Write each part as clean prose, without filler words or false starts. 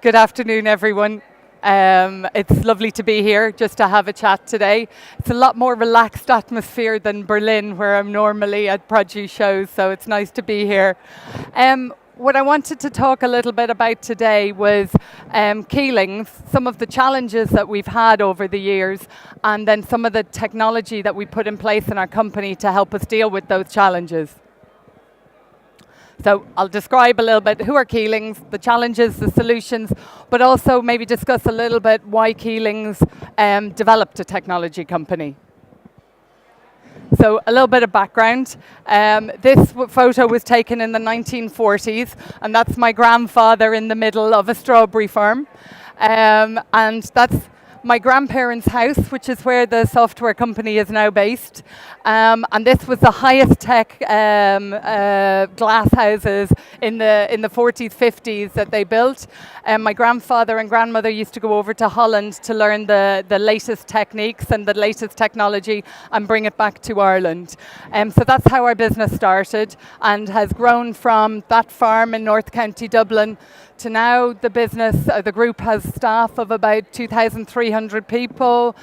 Good afternoon, everyone. It's lovely to be here just to have a chat today. It's a lot more relaxed atmosphere than Berlin, where I'm normally at produce shows, so it's nice to be here. What I wanted to talk a little bit about today was Keelings, some of the challenges that we've had over the years, and then some of the technology that we put in place in our company to help us deal with those challenges. So I'll describe a little bit who are Keelings, the challenges, the solutions, but also maybe discuss a little bit why Keelings developed a technology company. So a little bit of background. This photo was taken in the 1940s, and that's my grandfather in the middle of a strawberry farm. And that's my grandparents' house, which is where the software company is now based. And this was the highest tech glass houses in the 40s, 50s that they built. My grandfather and grandmother used to go over to Holland to learn the latest techniques and the latest technology and bring it back to Ireland. So that's how our business started and has grown from that farm in North County Dublin to now the business, the group has staff of about 2,300 people.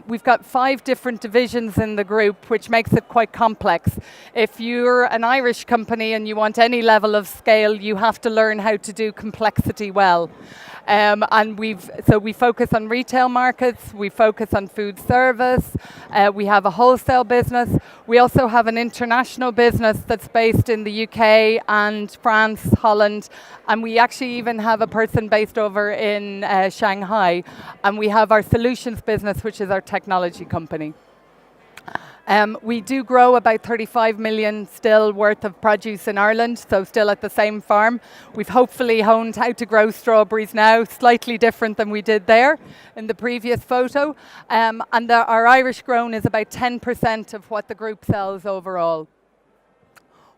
We've got 5 different divisions in the group, which makes it quite complex. If you're an Irish company and you want any level of scale, you have to learn how to do complexity well. And we focus on retail markets, we focus on food service, we have a wholesale business. We also have an international business that's based in the UK and France, Holland, and we actually even have a person based over in Shanghai. And we have our solutions business, which is our technology company. We do grow about 35 million still worth of produce in Ireland, so still at the same farm. We've hopefully honed how to grow strawberries now, slightly different than we did there in the previous photo. And our Irish grown is about 10% of what the group sells overall.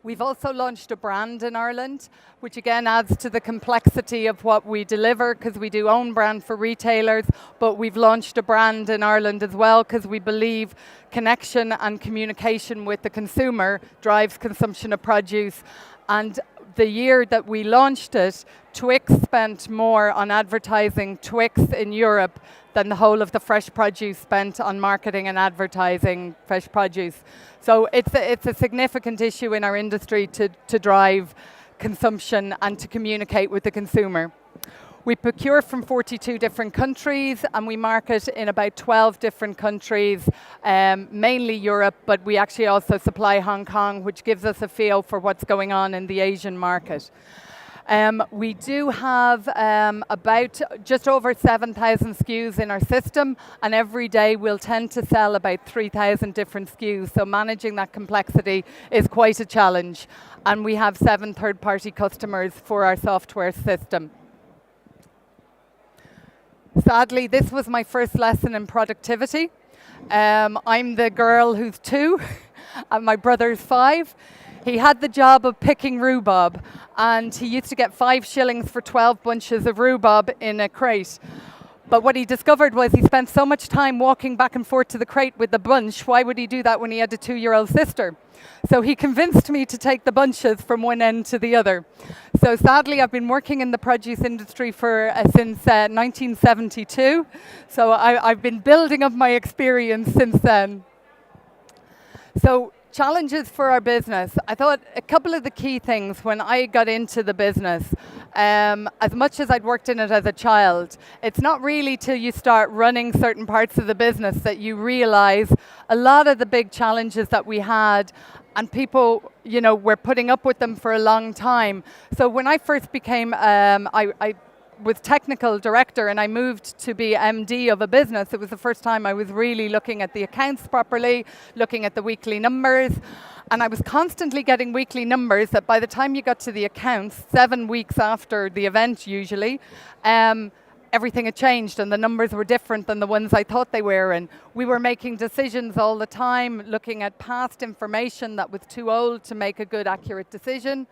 We've also launched a brand in Ireland, which again adds to the complexity of what we deliver because we do own brand for retailers, but we've launched a brand in Ireland as well because we believe connection and communication with the consumer drives consumption of produce. And the year that we launched it, Twix spent more on advertising Twix in Europe than the whole of the fresh produce spent on marketing and advertising fresh produce. So it's a significant issue in our industry to drive consumption and to communicate with the consumer. We procure from 42 different countries and we market in about 12 different countries, mainly Europe, but we actually also supply Hong Kong, which gives us a feel for what's going on in the Asian market. We do have about just over 7,000 SKUs in our system, and every day we'll tend to sell about 3,000 different SKUs, so managing that complexity is quite a challenge. And we have 7 third-party customers for our software system. Sadly, this was my first lesson in productivity. I'm the girl who's 2, and my brother's 5. He had the job of picking rhubarb, and he used to get 5 shillings for 12 bunches of rhubarb in a crate. But what he discovered was he spent so much time walking back and forth to the crate with the bunch. Why would he do that when he had a 2-year-old sister? So he convinced me to take the bunches from one end to the other. So sadly, I've been working in the produce industry since 1972. So I've been building up my experience since then. So challenges for our business. I thought a couple of the key things when I got into the business, as much as I'd worked in it as a child, it's not really till you start running certain parts of the business that you realize a lot of the big challenges that we had, and people, were putting up with them for a long time. So when I first became, I was technical director and I moved to be MD of a business. It was the first time I was really looking at the accounts properly, looking at the weekly numbers. And I was constantly getting weekly numbers that by the time you got to the accounts, 7 weeks after the event usually, everything had changed and the numbers were different than the ones I thought they were. And we were making decisions all the time, looking at past information that was too old to make a good, accurate decision.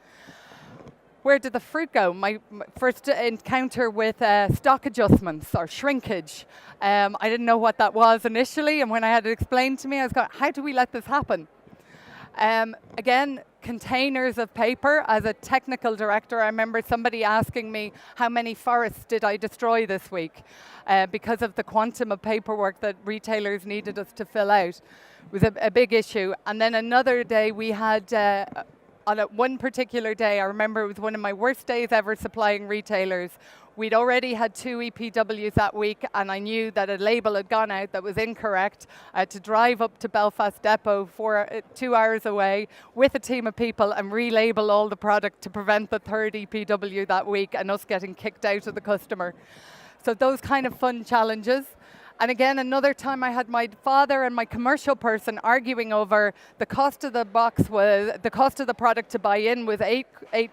Where did the fruit go? My first encounter with stock adjustments or shrinkage. I didn't know what that was initially, and when I had it explained to me, I was going, how do we let this happen? Again, containers of paper. As a technical director, I remember somebody asking me how many forests did I destroy this week because of the quantum of paperwork that retailers needed us to fill out. It was a big issue. And then another day we had, one particular day, I remember it was one of my worst days ever supplying retailers. We'd already had 2 EPWs that week, and I knew that a label had gone out that was incorrect. I had to drive up to Belfast Depot 2 hours away with a team of people and relabel all the product to prevent the 3rd EPW that week and us getting kicked out of the customer. So those kind of fun challenges. And again, another time I had my father and my commercial person arguing over the cost of the box was, the cost of the product to buy in was €8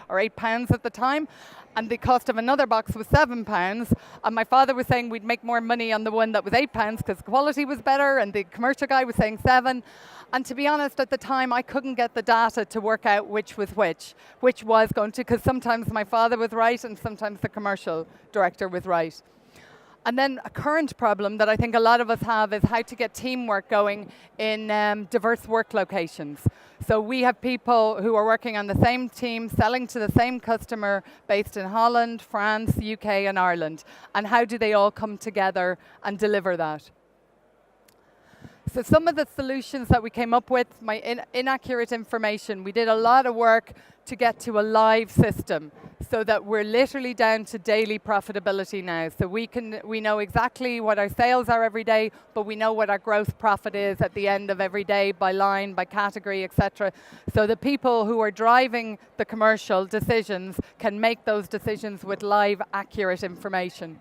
or £8 at the time, and the cost of another box was £7. And my father was saying we'd make more money on the one that was £8 because the quality was better, and the commercial guy was saying 7. And to be honest, at the time, I couldn't get the data to work out which was which was going to, because sometimes my father was right and sometimes the commercial director was right. And then a current problem that I think a lot of us have is how to get teamwork going in diverse work locations. So we have people who are working on the same team, selling to the same customer based in Holland, France, UK and Ireland. And how do they all come together and deliver that? So some of the solutions that we came up with, my inaccurate information, we did a lot of work to get to a live system so that we're literally down to daily profitability now. So we know exactly what our sales are every day, but we know what our gross profit is at the end of every day by line, by category, etc. So the people who are driving the commercial decisions can make those decisions with live, accurate information.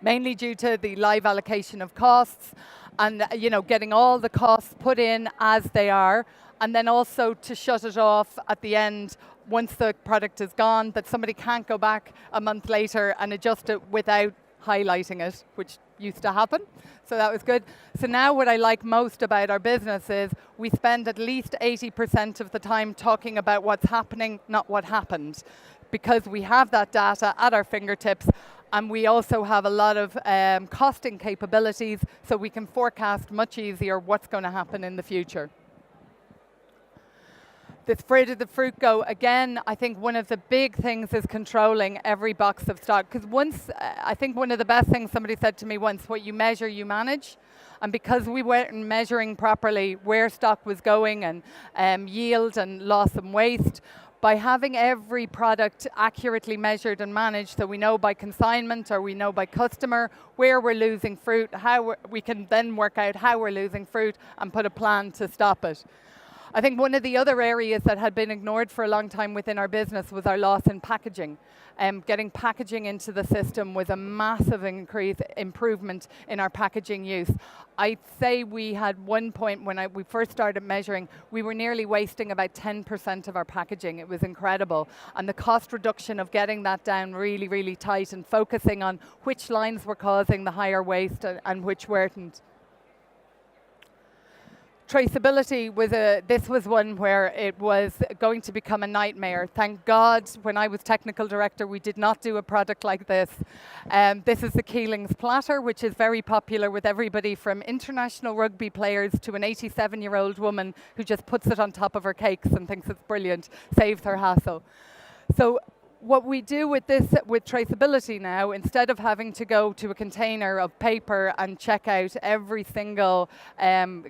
Mainly due to the live allocation of costs and getting all the costs put in as they are, and then also to shut it off at the end once the product is gone, that somebody can't go back a month later and adjust it without highlighting it, which used to happen. So that was good. So now what I like most about our business is we spend at least 80% of the time talking about what's happening, not what happened, because we have that data at our fingertips. And we also have a lot of costing capabilities, so we can forecast much easier what's going to happen in the future. This where did the fruit go? Again, I think one of the big things is controlling every box of stock. Because I think one of the best things somebody said to me once, what you measure, you manage. And because we weren't measuring properly where stock was going and yield and loss and waste, by having every product accurately measured and managed, so we know by consignment or we know by customer where we're losing fruit, we can then work out how we're losing fruit and put a plan to stop it. I think one of the other areas that had been ignored for a long time within our business was our loss in packaging. Getting packaging into the system was a massive improvement in our packaging use. I'd say we had one point when we first started measuring, we were nearly wasting about 10% of our packaging. It was incredible. And the cost reduction of getting that down really, really tight and focusing on which lines were causing the higher waste and which weren't. Traceability this was one where it was going to become a nightmare. Thank God, when I was technical director, we did not do a product like this. This is the Keelings platter, which is very popular with everybody from international rugby players to an 87-year-old woman who just puts it on top of her cakes and thinks it's brilliant, saves her hassle. So what we do with this, with traceability now, instead of having to go to a container of paper and check out every single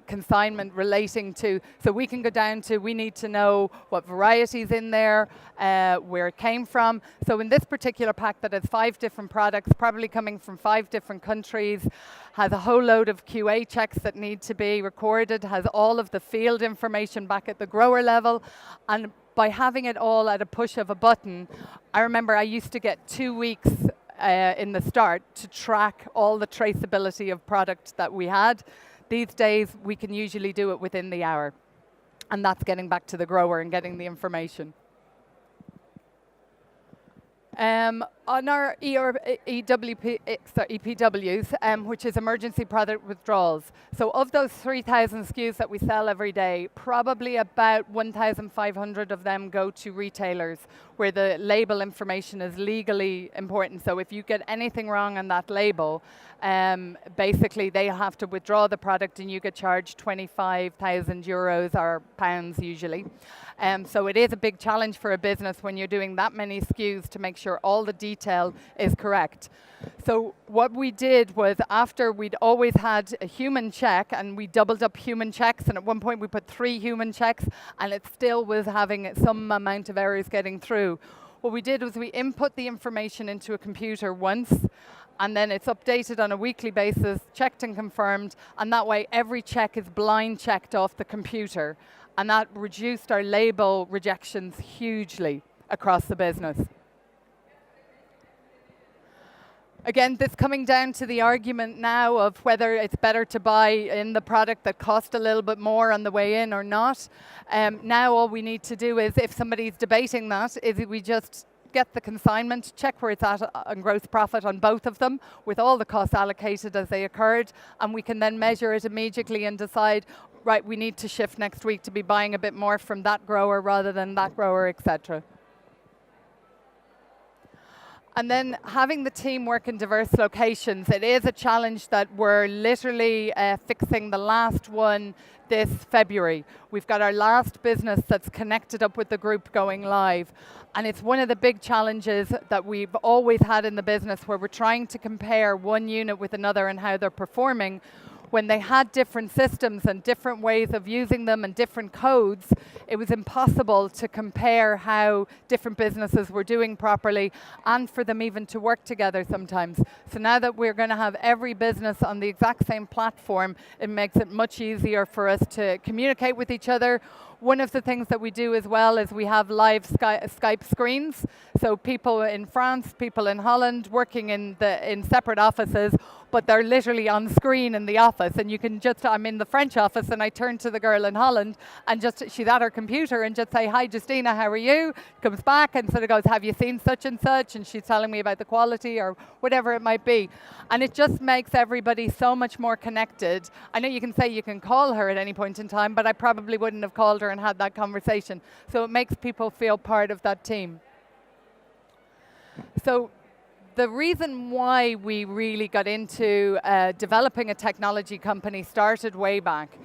consignment relating to, so we can go down to, we need to know what variety's in there, where it came from. So in this particular pack that has 5 different products, probably coming from 5 different countries, has a whole load of QA checks that need to be recorded, has all of the field information back at the grower level, and by having it all at a push of a button, I remember I used to get 2 weeks in the start to track all the traceability of product that we had. These days, we can usually do it within the hour. And that's getting back to the grower and getting the information. On our EPWs, which is emergency product withdrawals, so of those 3,000 SKUs that we sell every day, probably about 1,500 of them go to retailers where the label information is legally important. So if you get anything wrong on that label, basically they have to withdraw the product and you get charged 25,000 euros or pounds usually. So it is a big challenge for a business when you're doing that many SKUs to make sure all the detail is correct. So what we did was, after we'd always had a human check, and we doubled up human checks, and at one point we put 3 human checks, and it still was having some amount of errors getting through. What we did was we input the information into a computer once, and then it's updated on a weekly basis, checked and confirmed, and that way every check is blind checked off the computer. And that reduced our label rejections hugely across the business. Again, this coming down to the argument now of whether it's better to buy in the product that cost a little bit more on the way in or not. Now all we need to do is, if somebody's debating that, is we just get the consignment, check where it's at on gross profit on both of them, with all the costs allocated as they occurred, and we can then measure it immediately and decide, right, we need to shift next week to be buying a bit more from that grower rather than that grower, etc. And then having the team work in diverse locations, it is a challenge that we're literally fixing the last one this February. We've got our last business that's connected up with the group going live. And it's one of the big challenges that we've always had in the business, where we're trying to compare one unit with another and how they're performing. When they had different systems and different ways of using them and different codes, it was impossible to compare how different businesses were doing properly, and for them even to work together sometimes. So now that we're going to have every business on the exact same platform, it makes it much easier for us to communicate with each other. One of the things that we do as well is we have live Skype screens. So people in France, people in Holland, working in separate offices, but they're literally on screen in the office. And you can just, I'm in the French office and I turn to the girl in Holland and just, she's at her computer and just say, "Hi Justina, how are you?" Comes back and sort of goes, "Have you seen such and such?" And she's telling me about the quality or whatever it might be. And it just makes everybody so much more connected. I know you can say you can call her at any point in time, but I probably wouldn't have called her and had that conversation. So it makes people feel part of that team. So the reason why we really got into developing a technology company started way back.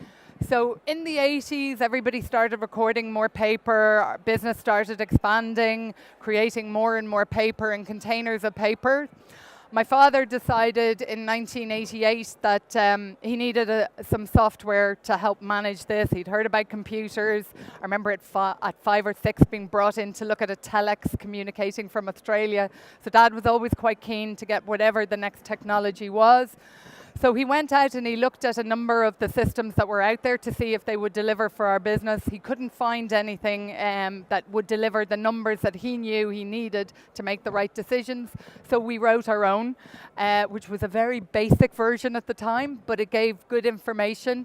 So in the 80s, everybody started recording more paper, our business started expanding, creating more and more paper and containers of paper. My father decided in 1988 that he needed some software to help manage this. He'd heard about computers. I remember at 5 or 6 being brought in to look at a telex communicating from Australia. So Dad was always quite keen to get whatever the next technology was. So he went out and he looked at a number of the systems that were out there to see if they would deliver for our business. He couldn't find anything that would deliver the numbers that he knew he needed to make the right decisions. So we wrote our own, which was a very basic version at the time, but it gave good information.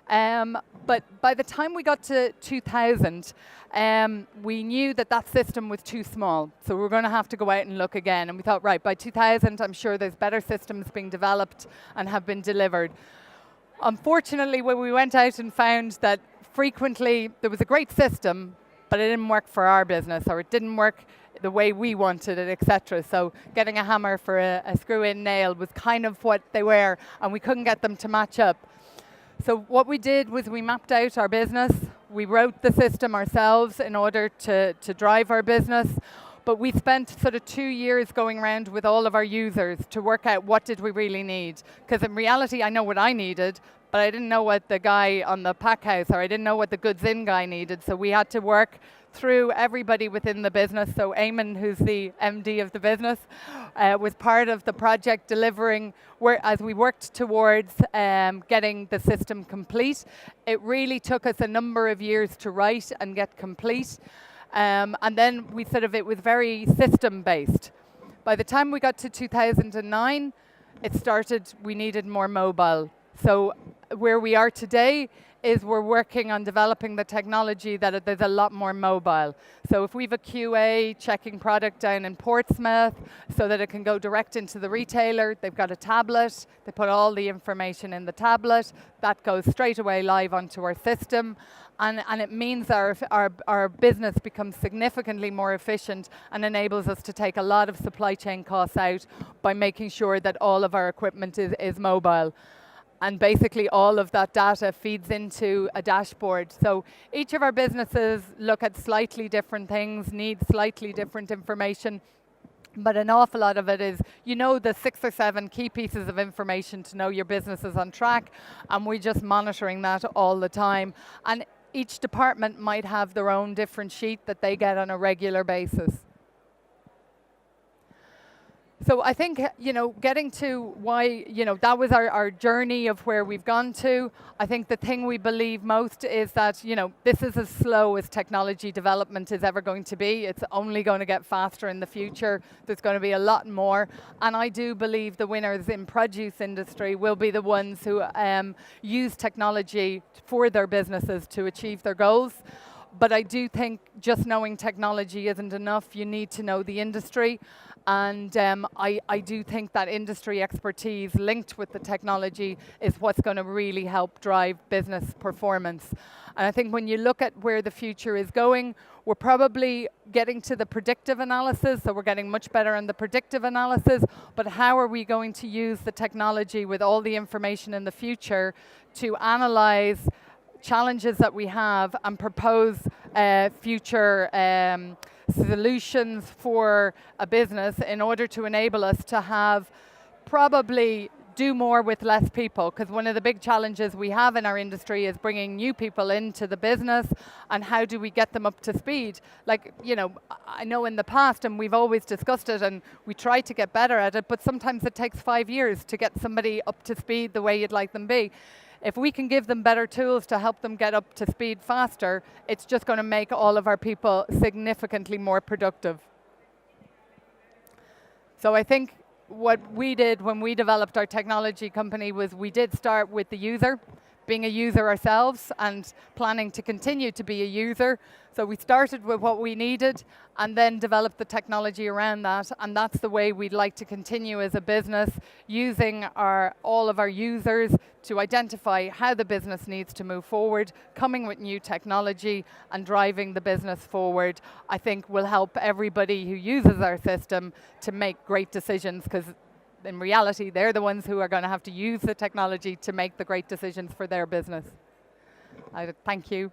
But by the time we got to 2000, we knew that that system was too small. So we were going to have to go out and look again. And we thought, right, by 2000, I'm sure there's better systems being developed and have been delivered. Unfortunately, when we went out and found that frequently there was a great system, but it didn't work for our business, or it didn't work the way we wanted it, etc. So getting a hammer for a screw-in nail was kind of what they were, and we couldn't get them to match up. So what we did was we mapped out our business. We wrote the system ourselves in order to drive our business. But we spent sort of 2 years going around with all of our users to work out what did we really need. Because in reality, I know what I needed, but I didn't know what the guy on the pack house, or I didn't know what the goods in guy needed. So we had to work through everybody within the business. So Eamon, who's the MD of the business, was part of the project delivering, as we worked towards getting the system complete. It really took us a number of years to write and get complete. And then it was very system-based. By the time we got to 2009, we needed more mobile. So where we are today is we're working on developing the technology that there's a lot more mobile. So if we have a QA checking product down in Portsmouth so that it can go direct into the retailer, they've got a tablet, they put all the information in the tablet, that goes straight away live onto our system. And it means our business becomes significantly more efficient and enables us to take a lot of supply chain costs out by making sure that all of our equipment is mobile. And basically all of that data feeds into a dashboard. So each of our businesses look at slightly different things, need slightly different information, but an awful lot of it is, you know, the 6 or 7 key pieces of information to know your business is on track, and we're just monitoring that all the time. And each department might have their own different sheet that they get on a regular basis. So I think, you know, getting to why, you know, that was our journey of where we've gone to. I think the thing we believe most is that, you know, this is as slow as technology development is ever going to be. It's only going to get faster in the future. There's going to be a lot more. And I do believe the winners in produce industry will be the ones who use technology for their businesses to achieve their goals. But I do think just knowing technology isn't enough. You need to know the industry. And I do think that industry expertise linked with the technology is what's going to really help drive business performance. And I think when you look at where the future is going, we're probably getting to the predictive analysis, so we're getting much better on the predictive analysis, but how are we going to use the technology with all the information in the future to analyze challenges that we have and propose future solutions for a business in order to enable us to have probably do more with less people, because one of the big challenges we have in our industry is bringing new people into the business, and how do we get them up to speed? Like, you know, I know in the past, and we've always discussed it, and we try to get better at it, but sometimes it takes 5 years to get somebody up to speed the way you'd like them be. If we can give them better tools to help them get up to speed faster, it's just going to make all of our people significantly more productive. So I think what we did when we developed our technology company was we did start with the user, being a user ourselves and planning to continue to be a user. So we started with what we needed and then developed the technology around that, and that's the way we'd like to continue as a business, using all of our users to identify how the business needs to move forward, coming with new technology and driving the business forward. I think will help everybody who uses our system to make great decisions, because in reality, they're the ones who are going to have to use the technology to make the great decisions for their business. Thank you.